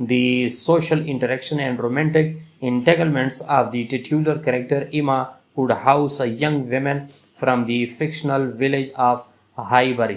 the social interaction and romantic entanglements of the titular character Emma Woodhouse, a young woman from the fictional village of Highbury।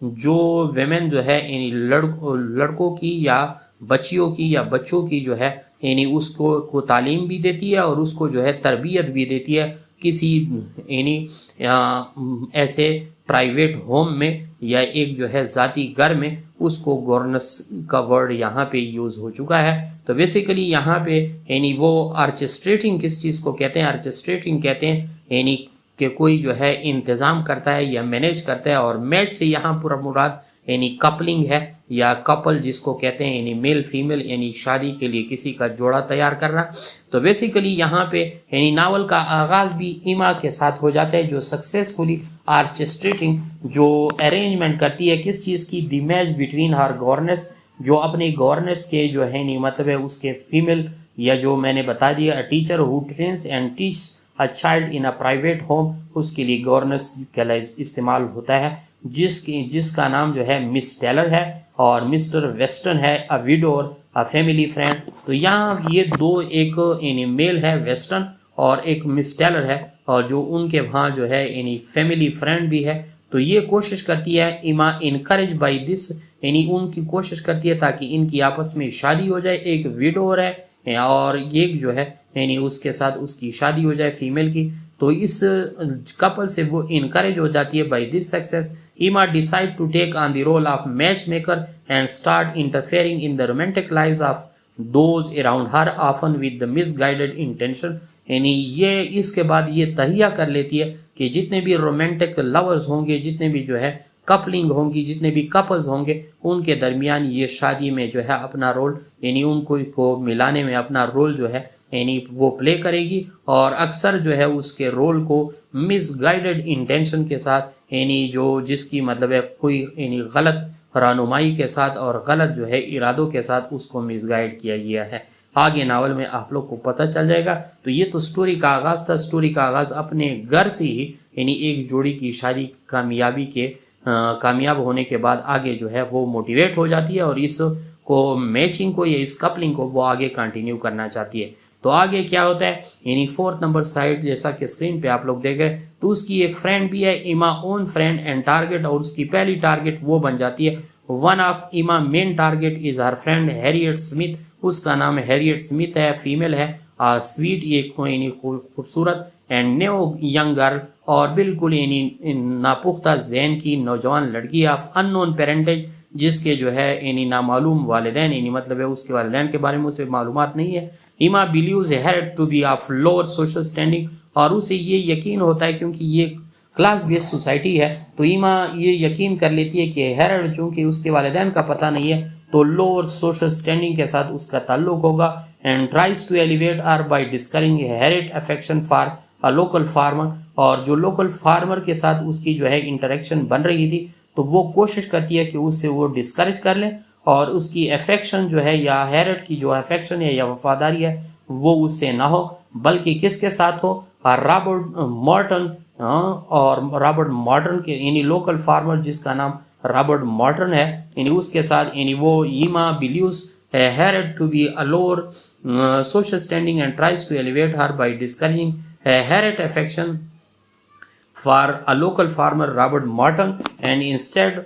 جو women جو ہے یعنی لڑکوں کی یا بچیوں کی یا بچوں کی جو ہے یعنی اس کو تعلیم بھی دیتی ہے اور اس کو جو ہے تربیت بھی دیتی ہے کسی یعنی ایسے پرائیویٹ ہوم میں یا ایک جو ہے ذاتی گھر میں، اس کو گورنس کا ورڈ یہاں پہ یوز ہو چکا ہے۔ تو بیسیکلی یہاں پہ یعنی وہ آرکسٹریٹنگ کس چیز کو کہتے ہیں؟ آرکسٹریٹنگ کہتے ہیں یعنی کہ کوئی جو ہے انتظام کرتا ہے یا مینیج کرتا ہے، اور میٹ سے یہاں پورا مراد یعنی کپلنگ ہے یا کپل جس کو کہتے ہیں یعنی میل فیمیل، یعنی شادی کے لیے کسی کا جوڑا تیار کرنا۔ تو بیسیکلی یہاں پہ یعنی ناول کا آغاز بھی ایما کے ساتھ ہو جاتا ہے، جو سکسیسفلی آرکسٹریٹنگ جو ارینجمنٹ کرتی ہے کس چیز کی؟ The match between her governess, جو اپنے گورنس کے جو ہے نہیں مطلب ہے اس کے فیمیل، یا جو میں نے بتا دیا teacher who trains and teach a child in a private home, اس کے لیے گورنس کا استعمال ہوتا ہے، جس کا نام جو ہے مس ٹیلر ہے، اور مسٹر ویسٹرن ہے اے ویڈور اے فیملی فرینڈ۔ تو یہاں یہ دو، ایک یعنی میل ہے ویسٹرن اور ایک مس ٹیلر ہے، اور جو ان کے وہاں جو ہے یعنی فیملی فرینڈ بھی ہے۔ تو یہ کوشش کرتی ہے ایما انکریج بائی دس، یعنی ان کی کوشش کرتی ہے تاکہ ان کی آپس میں شادی ہو جائے۔ ایک ویڈور ہے اور ایک جو ہے یعنی اس کے ساتھ اس کی شادی ہو جائے فیمیل کی۔ تو اس کپل سے وہ انکریج ہو جاتی ہے by this success. Emma decide to take on the role of match maker and start interfering in the romantic lives of those around her, often with the misguided intention, یعنی یہ اس کے بعد یہ تہیہ کر لیتی ہے کہ جتنے بھی رومانٹک لورز ہوں گے، جتنے بھی جو ہے کپلنگ ہوں گی، جتنے بھی کپلز ہوں گے، ان کے درمیان یہ شادی میں جو ہے اپنا رول یعنی ان کو ملانے میں اپنا رول جو ہے یعنی وہ پلے کرے گی، اور اکثر جو ہے اس کے رول کو مس گائیڈڈ انٹینشن کے ساتھ، یعنی جس کی مطلب ہے کوئی یعنی غلط رہنمائی کے ساتھ اور غلط جو ہے ارادوں کے ساتھ اس کو مس گائیڈ کیا گیا ہے۔ آگے ناول میں آپ لوگ کو پتہ چل جائے گا۔ تو یہ تو سٹوری کا آغاز تھا۔ سٹوری کا آغاز اپنے گھر سے ہی، یعنی ایک جوڑی کی شادی کامیاب ہونے کے بعد آگے جو ہے وہ موٹیویٹ ہو جاتی ہے، اور اس کو میچنگ کو یا اس کپلنگ کو وہ آگے کنٹینیو کرنا چاہتی ہے۔ تو آگے کیا ہوتا ہے؟ یعنی 4 نمبر سائڈ جیسا کہ اسکرین پہ آپ لوگ دیکھ رہے، تو اس کی ایک فرینڈ بھی ہے، Emma own friend and target, اور اس کی پہلی ٹارگیٹ وہ بن جاتی ہے۔ One of Emma main target is her friend Harriet Smith, اس کا نام ہیریٹ اسمتھ ہے، فیمیل ہے، سویٹ ایک یعنی خوبصورت، اینڈ نیو ینگ گرل، اور بالکل یعنی ناپختہ ذہن کی نوجوان لڑکی آف ان نون پیرنٹیج، جس کے جو ہے یعنی نامعلوم والدین، یعنی مطلب ہے اس کے والدین کے بارے میں اسے معلومات نہیں ہے۔ Emma believes Harriet to be of lower social standing, اور اسے یہ یقین ہوتا ہے کیونکہ یہ کلاس بیس سوسائٹی ہے، تو ایما یہ یقین کر لیتی ہے کہ ہیریٹ چونکہ اس کے والدین کا پتہ نہیں ہے تو لوور سوشل اسٹینڈنگ کے ساتھ اس کا تعلق ہوگا، and tries to elevate her by discouraging Harriet affection for a local farmer, اور جو لوکل فارمر کے ساتھ اس کی جو ہے انٹریکشن بن رہی تھی تو وہ کوشش کرتی ہے کہ اس سے وہ ڈسکریج کر لیں، اور اس کی افیکشن جو ہے یا ہیریٹ کی جو افیکشن ہے یا وفاداری ہے وہ اس سے نہ ہو، بلکہ کس کے ساتھ ہو؟ رابرٹ مارٹن، اور رابرٹ مارٹن کے یعنی لوکل فارمر جس کا نام رابرٹ مارٹن ہے، یعنی اس کے ساتھ یعنی وہ Emma believes Harriet to be a lower social standing and tries to elevate her by discouraging Harriet affection for a local farmer Robert Morton, and instead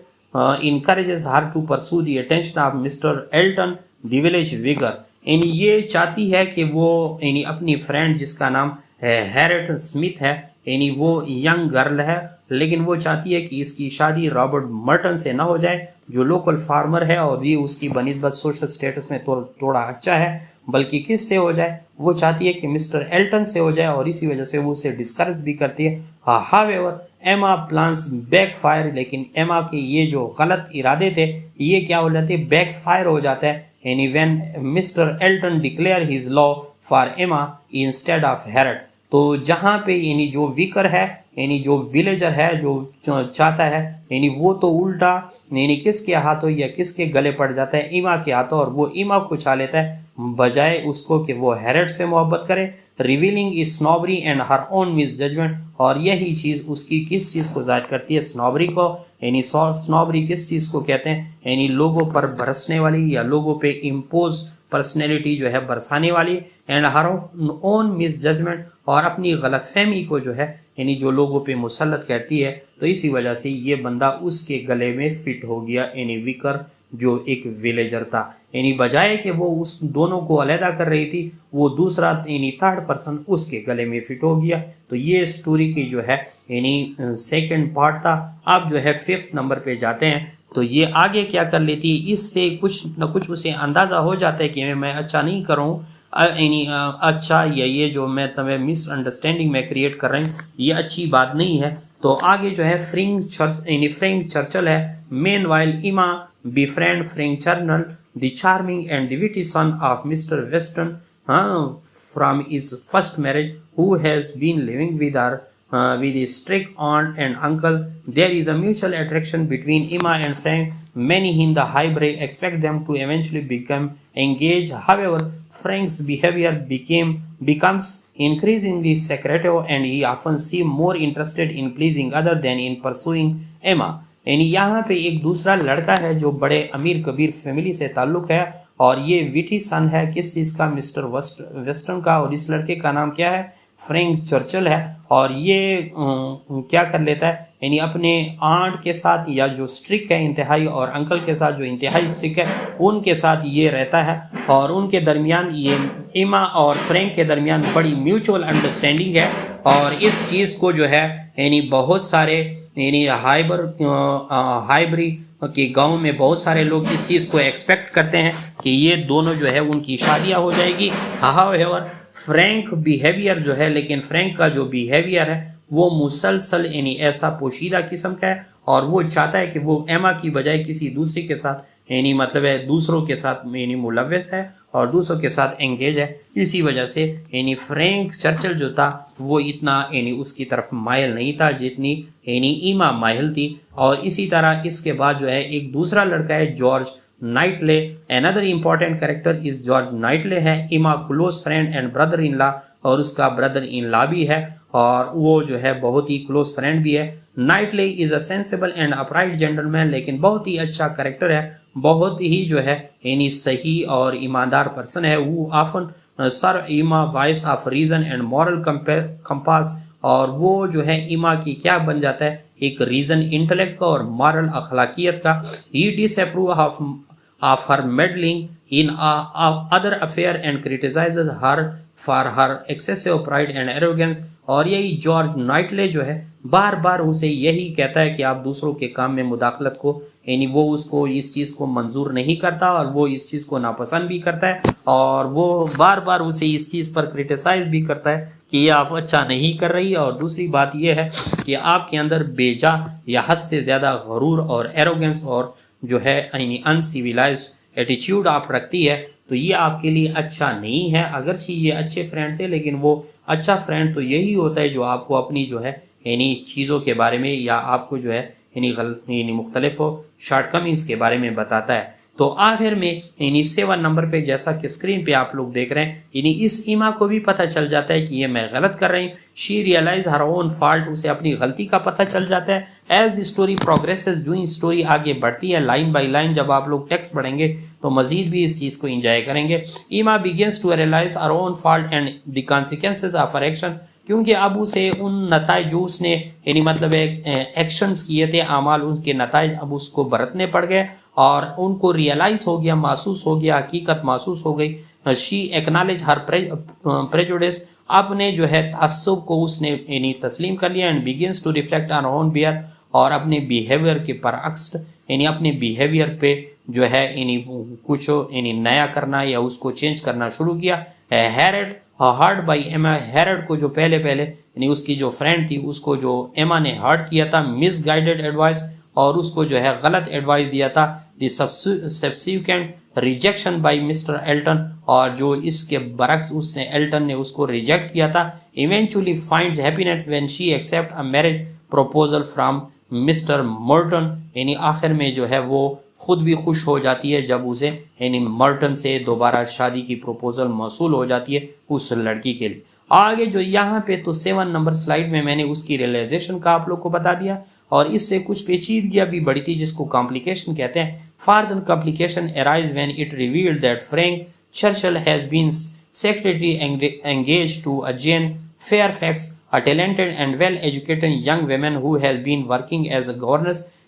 encourages her to pursue the attention of Mr. Elton the village vicar، یعنی یہ چاہتی ہے کہ وہ یعنی اپنی friend جس کا نام ہیریٹ اسمتھ ہے، یعنی وہ ینگ گرل ہے، لیکن وہ چاہتی ہے کہ اس کی شادی رابرٹ مرٹن سے نہ ہو جائے جو لوکل فارمر ہے اور بھی اس کی بنسبت سوشل سٹیٹس میں تھوڑا اچھا ہے، بلکہ کس سے ہو جائے؟ وہ چاہتی ہے کہ مسٹر ایلٹن سے ہو جائے، اور اسی وجہ سے وہ اسے ڈسکریج بھی کرتی ہے۔ however ایما پلانس بیک فائر، لیکن ایما کے یہ جو غلط ارادے تھے یہ کیا ہو جاتے؟ بیک فائر ہو جاتا ہے، یعنی when mister Elton declare his love for Emma instead of Harriet, تو جہاں پہ یعنی جو ویکر ہے یعنی جو ولیجر ہے جو چاہتا ہے یعنی وہ تو الٹا یعنی کس کے ہاتھوں یا کس کے گلے پڑ جاتا ہے؟ ایما کے ہاتھوں، اور وہ ایما کو چاہ لیتا ہے بجائے اس کو کہ وہ ہیریٹ سے محبت کرے۔ Revealing his snobbery and her own misjudgment, اور یہی چیز اس کی کس چیز کو ظاہر کرتی ہے؟ snobbery کو، یعنی snobbery کس چیز کو کہتے ہیں؟ یعنی لوگوں پر برسنے والی یا لوگوں پہ امپوز پرسنالٹی جو ہے برسانے والی، and her own misjudgment, اور اپنی غلط فہمی کو جو ہے یعنی جو لوگوں پہ مسلط کرتی ہے، تو اسی وجہ سے یہ بندہ اس کے گلے میں فٹ ہو گیا، یعنی وکر جو ایک ویلیجر تھا، یعنی بجائے کہ وہ اس دونوں کو علیحدہ کر رہی تھی، وہ دوسرا یعنی تھرڈ پرسن اس کے گلے میں فٹ ہو گیا۔ تو یہ سٹوری کی جو ہے یعنی سیکنڈ پارٹ تھا۔ اب جو ہے 5 نمبر پہ جاتے ہیں، تو یہ آگے کیا کر لیتی ہے، اس سے کچھ نہ کچھ اسے اندازہ ہو جاتا ہے کہ میں اچھا نہیں کروں، یعنی اچھا یا یہ جو میں تمہیں مس انڈرسٹینڈنگ میں کریٹ کر رہی ہوں یہ اچھی بات نہیں ہے۔ تو آگے جو ہے فرینک چرچل ہے۔ مین while Emma befriend Frank Churchill, the charming and witty son of Mr. Weston from his first marriage, who has been living with his strict aunt and uncle. There is a mutual attraction between Emma and Frank. Many in the highbrow expect them to eventually become engaged. However, Frank's behavior becomes increasingly secretive, and he often seems more interested in pleasing others than in pursuing Emma. یعنی یہاں پہ ایک دوسرا لڑکا ہے جو بڑے امیر کبیر family سے تعلق ہے، اور یہ ویٹی سن ہے کس چیز کا، مسٹر ویسٹن کا، اور اس لڑکے کا نام کیا ہے، فرینک چرچل ہے۔ اور یہ کیا کر لیتا ہے، یعنی اپنے آنٹ کے ساتھ یا جو سٹرک ہے انتہائی، اور انکل کے ساتھ جو انتہائی سٹرک ہے، ان کے ساتھ یہ رہتا ہے، اور ان کے درمیان یہ ایما اور فرینک کے درمیان بڑی میوچول انڈرسٹینڈنگ ہے۔ اور اس چیز کو جو ہے یعنی بہت سارے یعنی ہائبری کے گاؤں میں بہت سارے لوگ اس چیز کو ایکسپیکٹ کرتے ہیں کہ یہ دونوں جو ہے ان کی شادیاں ہو جائے گی۔ ہاؤیور فرینک بیہیویئر جو ہے، لیکن فرینک کا جو بیہیویئر ہے وہ مسلسل یعنی ایسا پوشیدہ قسم کا ہے، اور وہ چاہتا ہے کہ وہ ایما کی بجائے کسی دوسرے کے ساتھ یعنی مطلب ہے دوسروں کے ساتھ یعنی ملوث ہے اور دوسروں کے ساتھ انگیج ہے۔ اسی وجہ سے یعنی فرینک چرچل جو تھا وہ اتنا یعنی اس کی طرف مائل نہیں تھا جتنی یعنی ایما مائل تھی۔ اور اسی طرح اس کے بعد جو ہے ایک دوسرا لڑکا ہے George Knightley. another important character is George Knightley ہے، Emma close friend and brother in law, اور اس کا برادر ان لا بھی ہے، اور وہ جو ہے بہت ہی کلوز فرینڈ بھی ہے۔ نائٹلے از اے سینسیبل اینڈ اپرائٹ جینٹلمین، لیکن بہت ہی اچھا کریکٹر ہے، بہت ہی جو ہے یعنی صحیح اور ایماندار پرسن ہے۔ وہ often serves Emma voice of reason and moral compass, اور وہ جو ہے ایما کی کیا بن جاتا ہے، ایک ریزن انٹلیکٹ کا اور مورل اخلاقیت کا۔ He disapprove of her meddling in other affair and criticizes her for her excessive pride and arrogance. اور یہی جارج نائٹلے جو ہے بار بار اسے یہی کہتا ہے کہ آپ دوسروں کے کام میں مداخلت کو یعنی وہ اس کو اس چیز کو منظور نہیں کرتا، اور وہ اس چیز کو ناپسند بھی کرتا ہے، اور وہ بار بار اسے اس چیز پر کریٹیسائز بھی کرتا ہے کہ یہ آپ اچھا نہیں کر رہی۔ اور دوسری بات یہ ہے کہ آپ کے اندر بے جا یا حد سے زیادہ غرور اور ایروگنس اور جو ہے یعنی ان سیویلائز ایٹیچیوڈ آپ رکھتی ہے، تو یہ آپ کے لیے اچھا نہیں ہے۔ اگرچہ یہ اچھے فرینڈ تھے، لیکن وہ اچھا فرینڈ تو یہی ہوتا ہے جو آپ کو اپنی جو ہے یعنی چیزوں کے بارے میں یا آپ کو جو ہے یعنی مختلف شارٹ کمنگز کے بارے میں بتاتا ہے۔ تو آخر میں یعنی 7 نمبر پہ جیسا کہ اسکرین پہ آپ لوگ دیکھ رہے ہیں، یعنی اس ایما کو بھی پتہ چل جاتا ہے کہ یہ میں غلط کر رہی ہوں۔ شی ریئلائز ہر اون فالٹ، اسے اپنی غلطی کا پتہ چل جاتا ہے۔ ایز دی اسٹوری پروگریسز، جو اسٹوری آگے بڑھتی ہے لائن بائی لائن، جب آپ لوگ ٹیکسٹ پڑھیں گے تو مزید بھی اس چیز کو انجوائے کریں گے۔ Emma begins to realize her own fault and the consequences of her action, کیونکہ اب اسے ان نتائج جو اس نے یعنی مطلب ایکشنز کیے تھے، اعمال، ان کے نتائج اب اس کو برتنے پڑ گئے، اور ان کو ریئلائز ہو گیا، محسوس ہو گیا، حقیقت محسوس ہو گئی۔ شی ایکنالج ہر پریجوڈس، اپنے جو ہے تعصب کو اس نے یعنی تسلیم کر لیا، and begins to reflect on own بیئر، اور اپنے بیہیویئر کے برعکس یعنی اپنے بیہیویئر پہ جو ہے یعنی کچھ یعنی نیا کرنا یا اس کو چینج کرنا شروع کیا۔ ہارڈ بائی ایما، ہیرڈ کو جو پہلے یعنی اس کی جو فرینڈ تھی اس کو جو ایما نے ہارڈ کیا تھا، مس گائیڈڈ ایڈوائس، اور اس کو جو ہے غلط ایڈوائس دیا تھا، the subsequent rejection by mister Elton, اور جو اس کے برعکس اس نے ایلٹن نے اس کو ریجیکٹ کیا تھا۔ Eventually finds happiness when she accept a marriage proposal from mister Morton, یعنی آخر میں جو ہے وہ خود بھی خوش ہو جاتی ہے جب اسے یعنی مرٹن سے دوبارہ شادی کی پروپوزل موصول ہو جاتی ہے اس لڑکی کے لیے۔ آگے جو یہاں پہ تو 7 نمبر سلائیڈ میں میں نے اس کی ریئلائزیشن کا آپ لوگ کو بتا دیا، اور اس سے کچھ پیچیدگیاں بھی بڑی تھی جس کو کمپلیکیشن کہتے ہیں۔ Further complication arise when it revealed that Frank Churchill has been secretly engage to a Jane Fairfax, a talented and well-educated young woman who has been working as a governess.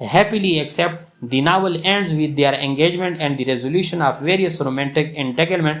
happily accept. The novel ends with their engagement and the resolution of various romantic entanglement.